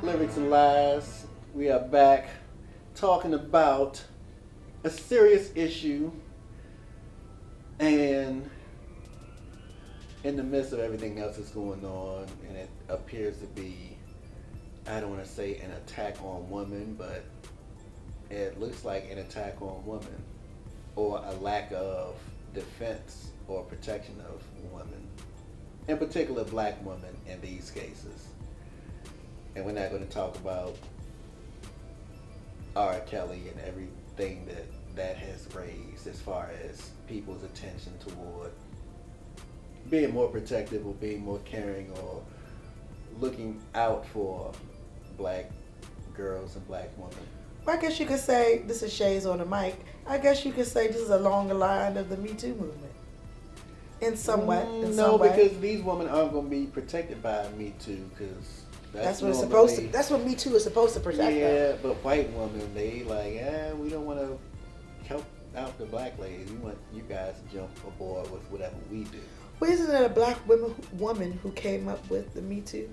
Lyrics and Lies. We are back talking about a serious issue, and in the midst of everything else that's going on, and it appears to be, I don't want to say an attack on women, but it looks like an attack on women, or a lack of defense or protection of women, in particular black women in these cases. And we're not going to talk about R. Kelly and everything that has raised as far as people's attention toward being more protective or being more caring or looking out for black girls and black women. I guess you could say, this is Shayz on the mic, I guess you could say this is along the line of the Me Too movement. In some way. No, because these women aren't going to be protected by Me Too, because that's what it's supposed to. That's what Me Too is supposed to protect. Yeah, them. But white women, they like, we don't want to help out the black ladies. We want you guys to jump aboard with whatever we do. Well, isn't it a black woman who came up with the Me Too?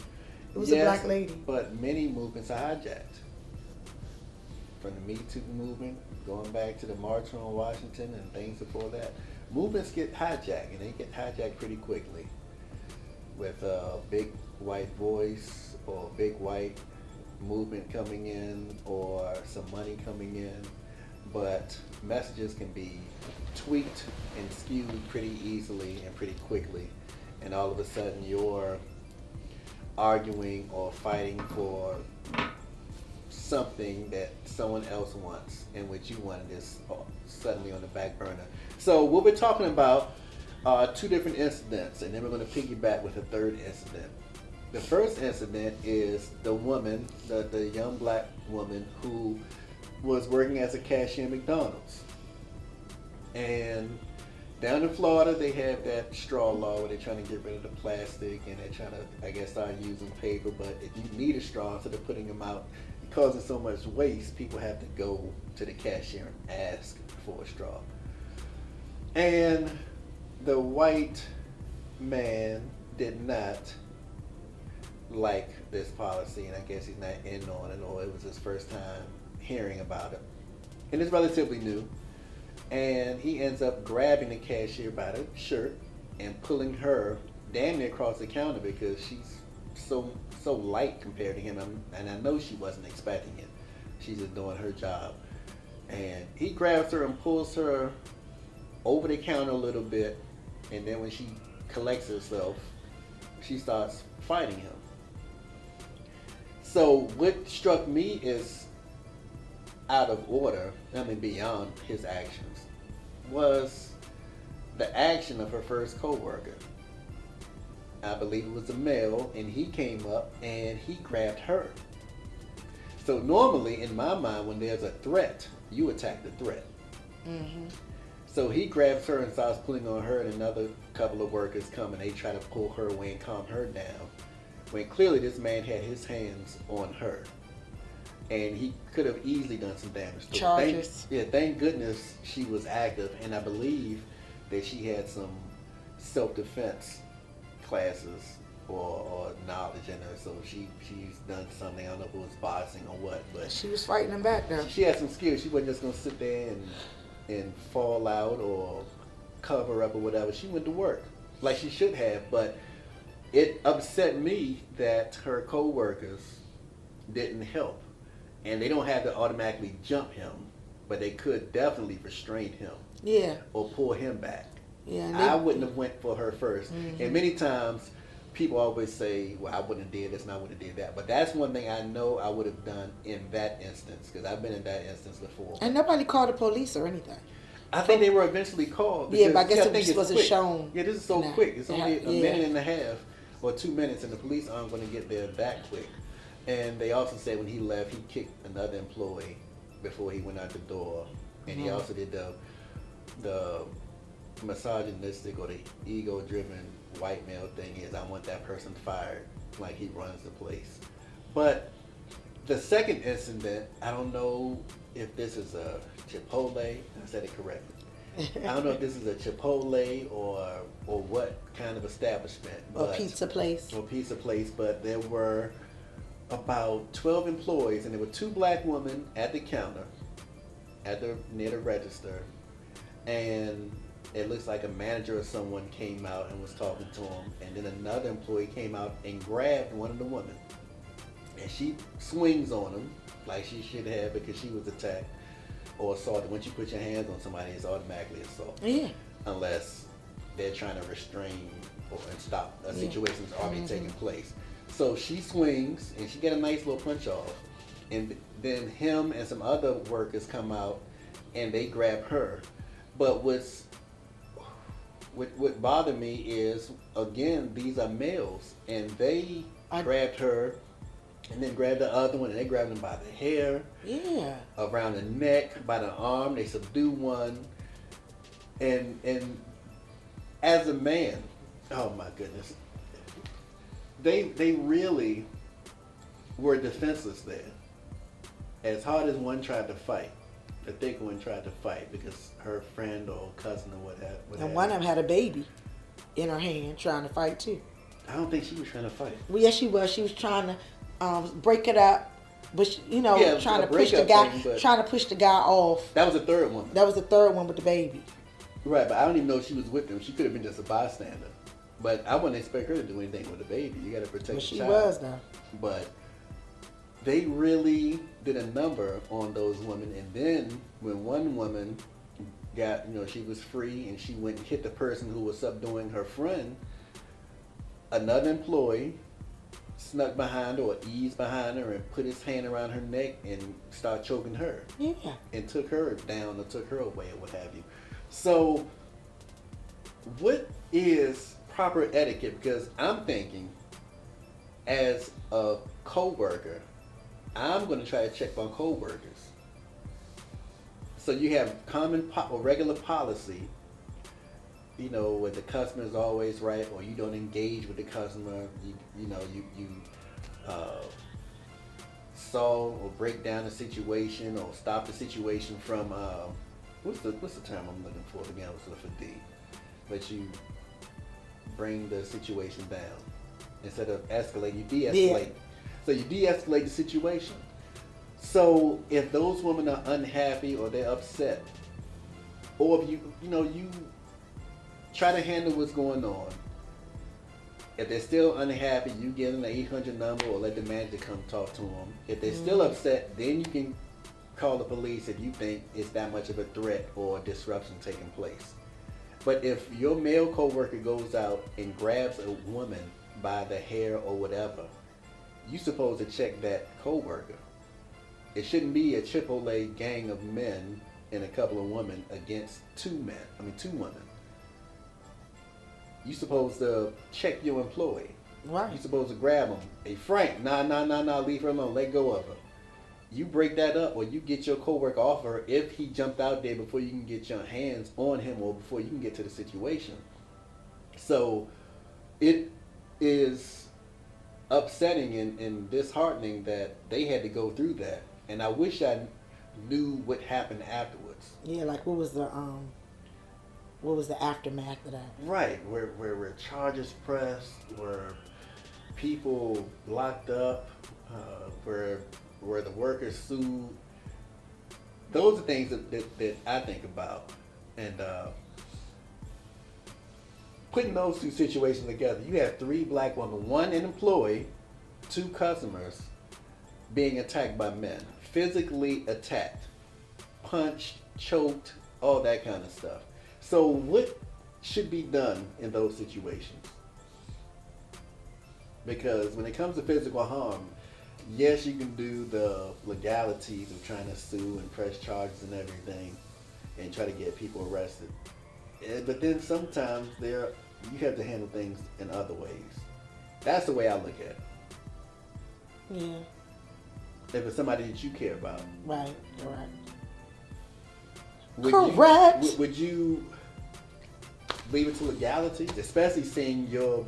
It was a black lady. But many movements are hijacked. From the Me Too movement, going back to the March on Washington and things before that, movements get hijacked, and they get hijacked pretty quickly. With a big white voice or a big white movement coming in or some money coming in, but messages can be tweaked and skewed pretty easily and pretty quickly, and all of a sudden you're arguing or fighting for something that someone else wants and what you wanted is suddenly on the back burner. So what we're talking about are two different incidents, and then we're going to piggyback with a third incident. The first incident is the woman, the young black woman who was working as a cashier at McDonald's. And down in Florida, they have that straw law where they're trying to get rid of the plastic, and they're trying to, I guess, start using paper. But if you need a straw, instead of putting them out, causing so much waste, people have to go to the cashier and ask for a straw. And the white man did not like this policy, and I guess he's not in on it, or it was his first time hearing about it. And it's relatively new. And he ends up grabbing the cashier by the shirt and pulling her damn near across the counter because she's so light compared to him, and I know she wasn't expecting it. She's just doing her job. And he grabs her and pulls her over the counter a little bit, and then when she collects herself, she starts fighting him. So what struck me is out of order, beyond his actions, was the action of her first co-worker. I believe it was a male, and he came up and he grabbed her. So normally, in my mind, when there's a threat, you attack the threat. Mm-hmm. So he grabs her and starts pulling on her, and another couple of workers come and they try to pull her away and calm her down, when clearly this man had his hands on her. And he could have easily done some damage to her. Thank goodness she was active, and I believe that she had some self-defense classes or knowledge in her, so she's done something. I don't know if it was boxing or what, but she was fighting him back there. She had some skills. She wasn't just gonna sit there and fall out or cover up or whatever. She went to work like she should have, but it upset me that her co-workers didn't help, and they don't have to automatically jump him, but they could definitely restrain him, or pull him back. I wouldn't have went for her first. Mm-hmm. And many times people always say, well, I wouldn't have did this and I wouldn't have did that. But that's one thing I know I would have done in that instance, because I've been in that instance before. And nobody called the police or anything. I think they were eventually called. Because, but I guess it just wasn't shown. Yeah, this is so quick. It's only a minute and a half or 2 minutes, and the police aren't going to get there that quick. And they also said when he left, he kicked another employee before he went out the door. And he also did the misogynistic or the ego-driven white male thing is, I want that person fired, like he runs the place. But the second incident, I don't know if this is a Chipotle. I said it correctly. I don't know if this is a Chipotle or what kind of establishment. Or pizza place. But there were about 12 employees, and there were two black women at the counter, near the register, and it looks like a manager or someone came out and was talking to him, and then another employee came out and grabbed one of the women, and she swings on him like she should have because she was attacked or assaulted. Once you put your hands on somebody, it's automatically assault. Yeah. Unless they're trying to restrain and stop a situation that's already taking place. So she swings and she get a nice little punch off, and then him and some other workers come out and they grab her. But what bothered me is, again, these are males, and they grabbed her and then grabbed the other one, and they grabbed them by the hair, around the neck, by the arm. They subdue one, and as a man, oh my goodness, they really were defenseless there. As hard as one tried to fight, the thick one tried to fight because her friend or cousin or whatever. And one of them had a baby in her hand trying to fight too. I don't think she was trying to fight. Well, yes, she was. She was trying to break it up, but she, trying to push the guy off. That was the third one. That was the third one with the baby. Right, but I don't even know if she was with them. She could have been just a bystander. But I wouldn't expect her to do anything with the baby. You got to protect the child. She was though. But they really did a number on those women. And then when one woman got, she was free and she went and hit the person who was subduing her friend, another employee snuck behind her or eased behind her and put his hand around her neck and started choking her. Yeah. And took her down or took her away or what have you. So what is proper etiquette? Because I'm thinking, as a co-worker, I'm going to try to check on co-workers. So you have common or regular policy, where the customer is always right, or you don't engage with the customer. You solve or break down the situation or stop the situation from what's the term I'm looking for? Again, I was looking for D. But you bring the situation down instead of escalate. You de-escalate. Yeah. So you de-escalate the situation. So if those women are unhappy or they're upset, or if you try to handle what's going on. If they're still unhappy, you give them the 800 number or let the manager come talk to them. If they're still upset, then you can call the police if you think it's that much of a threat or disruption taking place. But if your male coworker goes out and grabs a woman by the hair or whatever, you're supposed to check that coworker. It shouldn't be a AAA gang of men and a couple of women against two women. You're supposed to check your employee. Right. You're supposed to grab them. Hey, Frank, nah, leave her alone. Let go of her. You break that up, or you get your coworker off her if he jumped out there before you can get your hands on him or before you can get to the situation. So it is upsetting and disheartening that they had to go through that. And I wish I knew what happened afterwards. Yeah, like what was the aftermath of that? Right, where charges pressed, where people locked up, where the workers sued. Those are things that I think about. And putting those two situations together, you have three black women, one an employee, two customers being attacked by men, physically attacked, punched, choked, all that kind of stuff. So what should be done in those situations? Because when it comes to physical harm, yes, you can do the legalities of trying to sue and press charges and everything and try to get people arrested. But then sometimes you have to handle things in other ways. That's the way I look at it. Yeah. If it's somebody that you care about. Right. Correct. Would you leave it to legalities, especially seeing your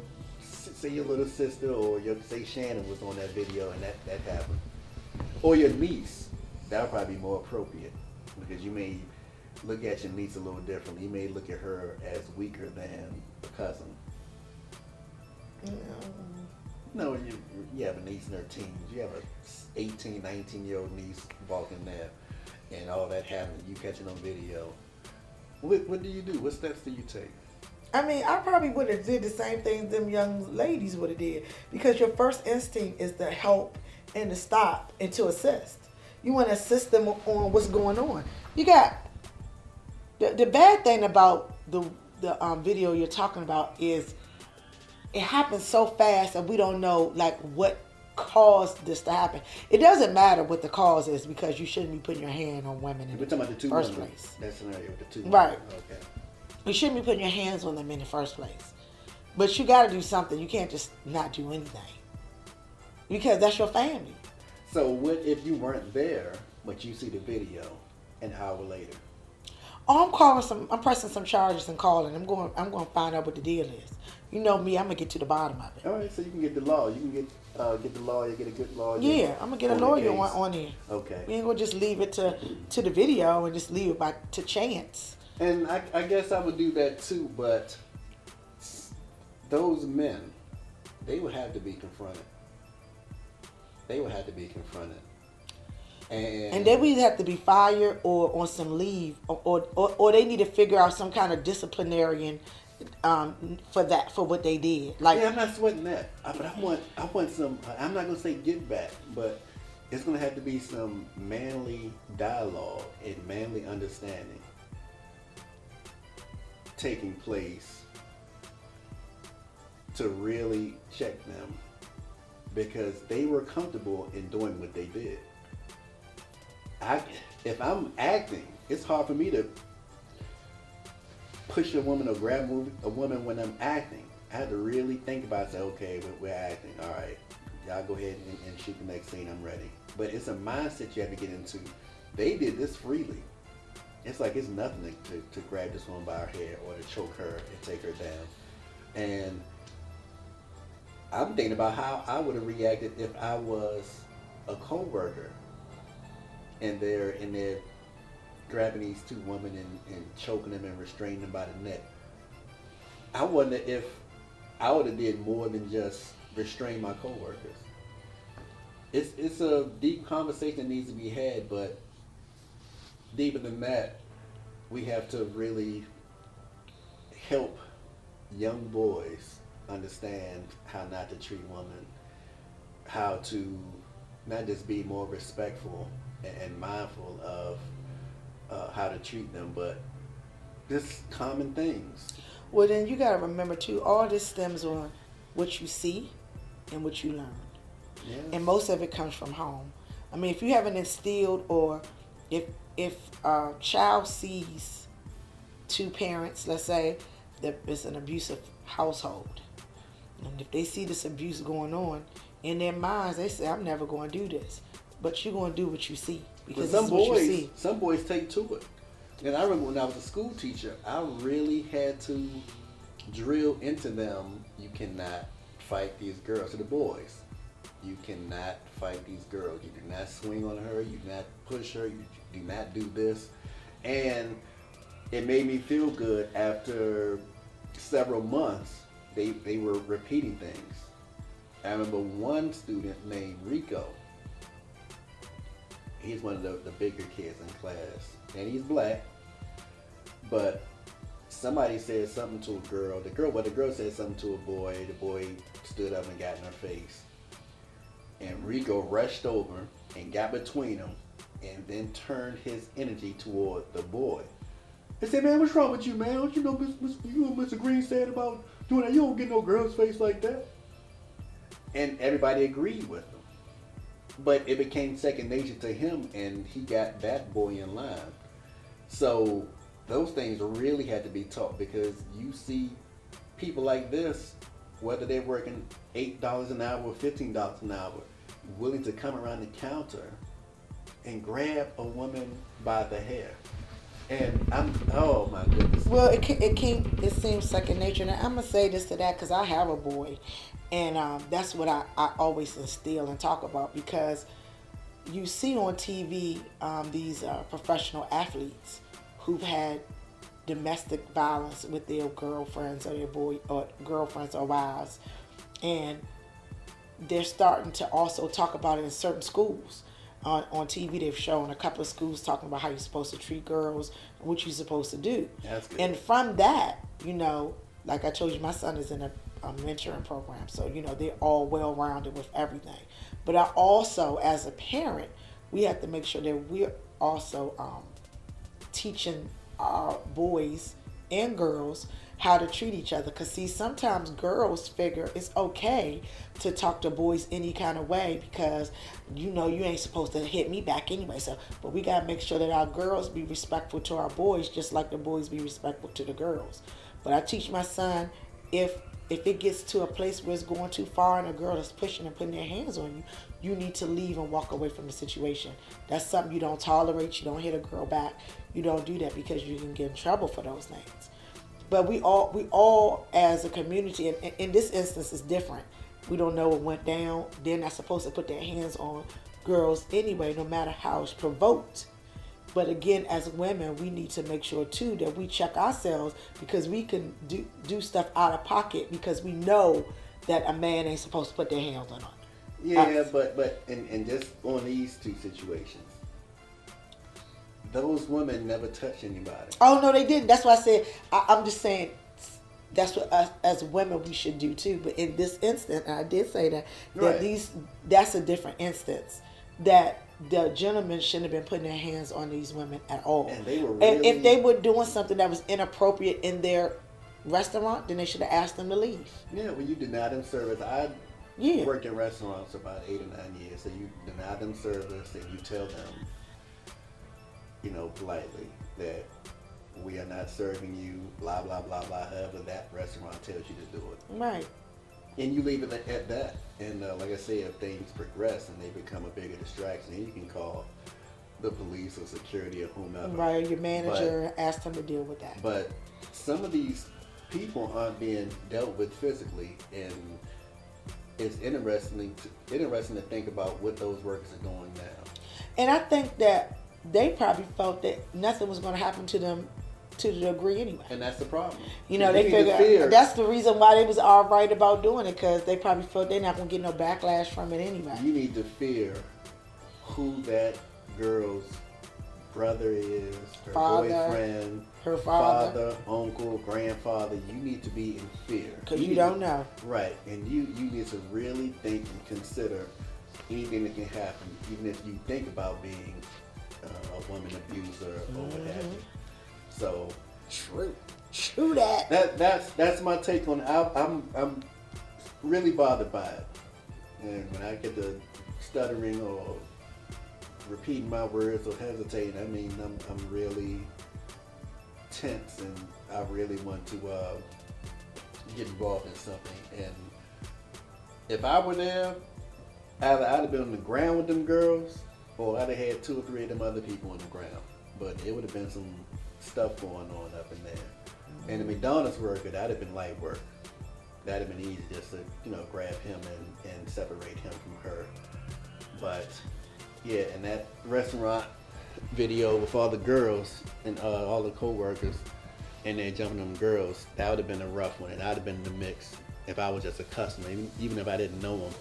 little sister or say Shannon was on that video and that happened, or your niece? That would probably be more appropriate because you may look at your niece a little differently. You may look at her as weaker than a cousin. No, you have a niece in her teens. You have a 18, 19-year-old niece walking there, and all that happening. You catch it on video. What do you do? What steps do you take? I mean, I probably would have did the same thing them young ladies would have did, because your first instinct is to help and to stop and to assist. You want to assist them on what's going on. You got the bad thing about the video you're talking about is it happens so fast and we don't know like what caused this to happen. It doesn't matter what the cause is, because you shouldn't be putting your hand on women in We're talking about the two first women. place. That scenario with the two Right. women. Okay. You shouldn't be putting your hands on them in the first place. But you got to do something. You can't just not do anything, because that's your family. So what if you weren't there, but you see the video an hour later? Oh, I'm pressing some charges and calling. I'm going to find out what the deal is. You know me, I'm going to get to the bottom of it. All right, so you can get the law. You can get the lawyer, get a good lawyer. Yeah, I'm going to get a lawyer on here. Okay. We ain't going to just leave it to the video and just leave it to chance. And I guess I would do that too, but those men, they would have to be confronted. They would have to be confronted. And they would either have to be fired or on some leave, or they need to figure out some kind of disciplinarian for what they did. Like, yeah, I'm not sweating that, but I want some. I'm not gonna say get back, but it's gonna have to be some manly dialogue and manly understanding taking place to really check them, because they were comfortable in doing what they did. If I'm acting, it's hard for me to push a woman or grab a woman when I'm acting. I had to really think about it. Say, okay, we're acting. All right, y'all go ahead and shoot the next scene. I'm ready. But it's a mindset you have to get into. They did this freely. It's like it's nothing to grab this woman by her hair or to choke her and take her down. And I'm thinking about how I would have reacted if I was a co-worker and they're grabbing these two women and choking them and restraining them by the neck. I wonder if I would have did more than just restrain my co-workers. It's a deep conversation that needs to be had, but deeper than that, we have to really help young boys understand how not to treat women, how to not just be more respectful and mindful of how to treat them, but just common things. Well, then you got to remember too, all this stems on what you see and what you learn. Yes. And most of it comes from home. I mean, if you haven't instilled, or if a child sees two parents, let's say that it's an abusive household, and if they see this abuse going on, in their minds they say, I'm never going to do this. But you're going to do what you see, because this is what you see. Some boys take to it. And I remember when I was a school teacher, I really had to drill into them, you cannot fight these girls. To the boys, you cannot fight these girls. You do not swing on her. You do not push her. You do not do this. And it made me feel good. After several months, they were repeating things. I remember one student named Rico. He's one of the bigger kids in class, and he's black. But somebody said something to a girl. The girl said something to a boy. The boy stood up and got in her face. And Rico rushed over and got between them, and then turned his energy toward the boy. He said, "Man, what's wrong with you, man? Don't you know what Mr. Green said about doing that? You don't get no girl's face like that." And everybody agreed with him. But it became second nature to him, and he got that boy in line. So those things really had to be taught, because you see people like this, whether they're working $8 an hour or $15 an hour, willing to come around the counter and grab a woman by the hair. And oh my goodness. Well, it seems second nature. And I'm going to say this to that, because I have a boy. And that's what I always instill and talk about, because you see on TV these professional athletes who've had domestic violence with their girlfriends or their girlfriends or wives, and they're starting to also talk about it in certain schools. On TV, they've shown a couple of schools talking about how you're supposed to treat girls and what you're supposed to do. That's good. And from that, like I told you, my son is in a mentoring program, so they're all well rounded with everything. But I also, as a parent, we have to make sure that we're also teaching our boys and girls how to treat each other. Because see, sometimes girls figure it's okay to talk to boys any kind of way because you ain't supposed to hit me back anyway. So, but we gotta make sure that our girls be respectful to our boys just like the boys be respectful to the girls. But I teach my son, if it gets to a place where it's going too far and a girl is pushing and putting their hands on you, you need to leave and walk away from the situation. That's something you don't tolerate. You don't hit a girl back. You don't do that because you can get in trouble for those things. But we all as a community, and in this instance is different. We don't know what went down. They're not supposed to put their hands on girls anyway, no matter how it's provoked. But again, as women, we need to make sure too that we check ourselves because we can do stuff out of pocket because we know that a man ain't supposed to put their hands on us. Yeah, but and just on these two situations, those women never touch anybody. Oh no, they didn't. That's why I said I'm just saying that's what us as women we should do too. But in this instance, and I did say that Right. that's a different instance that the gentlemen shouldn't have been putting their hands on these women at all. And they were And if really- they were doing something that was inappropriate in their restaurant, then they should have asked them to leave. Yeah, well, you deny them service. I Yeah. worked in restaurants for about 8 or 9 years, so you deny them service and you tell them, politely that we are not serving you, blah, blah, blah, blah, however that restaurant tells you to do it. Right. And you leave it at that. And like I said, if things progress and they become a bigger distraction, then you can call the police or security or whomever. Right. Your manager asked them to deal with that. But some of these people aren't being dealt with physically, and it's interesting to think about what those workers are doing now. And I think that they probably felt that nothing was going to happen to them to the degree anyway. And that's the problem. They need to figured fear- that's the reason why they was all right about doing it because they probably felt they're not going to get no backlash from it anyway. You need to fear who that girl's brother is, her Father, boyfriend, her father, uncle, grandfather. You need to be in fear. because you need don't to- know. Right. And you need to really think and consider anything that can happen, even if you think about being a woman abuser or what have you. So True that. that's my take on it. I'm really bothered by it, and when I get to stuttering or repeating my words or hesitating, I mean I'm really tense, and I really want to get involved in something. And if I were there, either I'd have been on the ground with them girls, or I'd have had 2 or 3 of them other people on the ground. But it would have been some stuff going on up in there. And the McDonald's worker, that'd have been light work. That'd have been easy just to, grab him and separate him from her. But yeah, and that restaurant video with all the girls and all the co-workers and they're jumping them girls, that would have been a rough one. And I'd have been in the mix if I was just a customer, even if I didn't know them.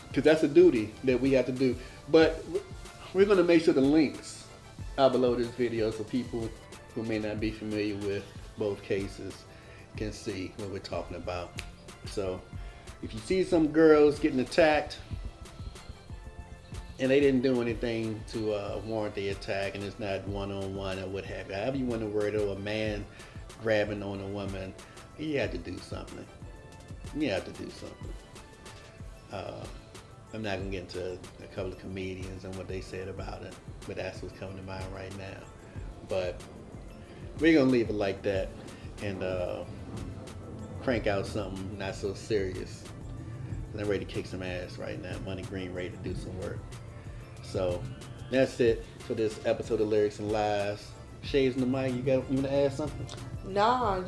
Because that's a duty that we have to do. But we're going to make sure the links are below this video so people who may not be familiar with both cases can see what we're talking about. So if you see some girls getting attacked and they didn't do anything to warrant the attack, and it's not one-on-one or what have you, however you want to word it, or a man grabbing on a woman, you have to do something. You have to do something. I'm not going to get into a couple of comedians and what they said about it, but that's what's coming to mind right now. But we're going to leave it like that and crank out something not so serious. I'm ready to kick some ass right now. Money Green ready to do some work. So that's it for this episode of Lyrics and Lies. Shayz in the mic, you want to add something? No,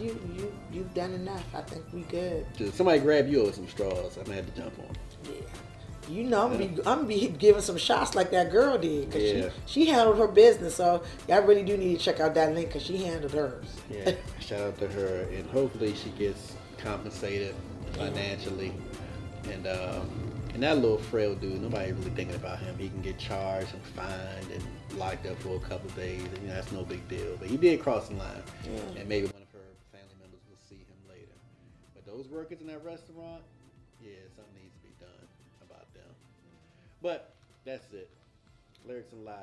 you've done enough. I think we good. Just somebody grab you over some straws. I'm going to have to jump on. Yeah. I'm gonna be giving some shots like that girl did because Yeah. she handled her business. So y'all really do need to check out that link because she handled hers. Yeah, shout out to her, and hopefully she gets compensated financially And that little frail dude, nobody really thinking about him. He can get charged and fined and locked up for a couple of days. And, that's no big deal. But he did cross the line. Yeah. And maybe one of her family members will see him later. But those workers in that restaurant, yeah, something needs to be done about them. But that's it. Lyrics and Lies.